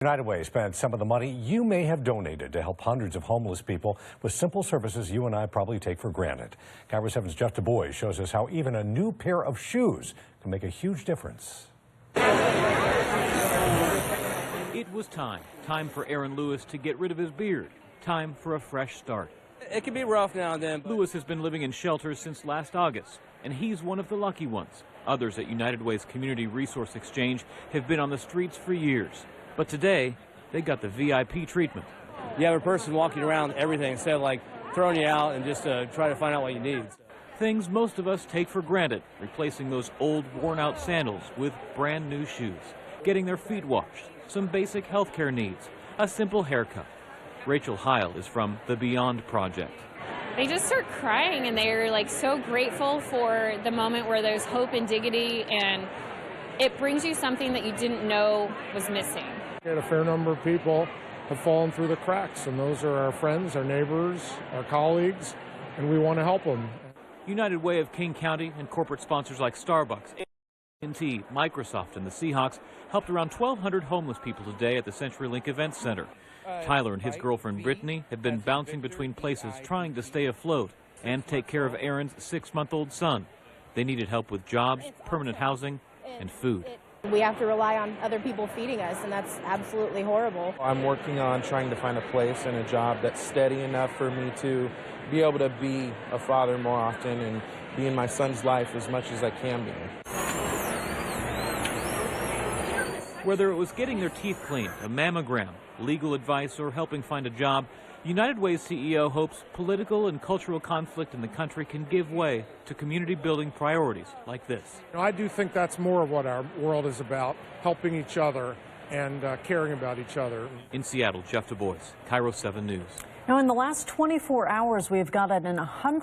United Way spent some of the money you may have donated to help hundreds of homeless people with simple services you and I probably take for granted. KIRO 7's Jeff Du Bois shows us how even a new pair of shoes can make a huge difference. It was time for Aaron Lewis to get rid of his beard, time for a fresh start. It can be rough now and then. Lewis has been living in shelters since last August, and he's one of the lucky ones. Others at United Way's Community Resource Exchange have been on the streets for years. But today, they got the VIP treatment. You have a person walking around everything instead of like throwing you out and just try to find out what you need. Things most of us take for granted, replacing those old worn-out sandals with brand new shoes, getting their feet washed, some basic health care needs, a simple haircut. Rachel Heil is from the Beyond Project. They just start crying and they're like so grateful for the moment where there's hope and dignity, and it brings you something that you didn't know was missing. A fair number of people have fallen through the cracks, and those are our friends, our neighbors, our colleagues, and we want to help them. United Way of King County and corporate sponsors like Starbucks, AT&T, Microsoft, and the Seahawks helped around 1,200 homeless people today at the CenturyLink Event Center. Tyler and his girlfriend Brittany have been bouncing between places trying to stay afloat and take care of Aaron's 6-month-old son. They needed help with jobs, permanent housing, and food. We have to rely on other people feeding us, and that's absolutely horrible. I'm working on trying to find a place and a job that's steady enough for me to be able to be a father more often and be in my son's life as much as I can be. Whether it was getting their teeth cleaned, a mammogram, legal advice, or helping find a job, United Way's CEO hopes political and cultural conflict in the country can give way to community-building priorities like this. I do think that's more of what our world is about, helping each other and caring about each other. In Seattle, Jeff Du Bois, KIRO 7 News. Now, in the last 24 hours, we've gotten 100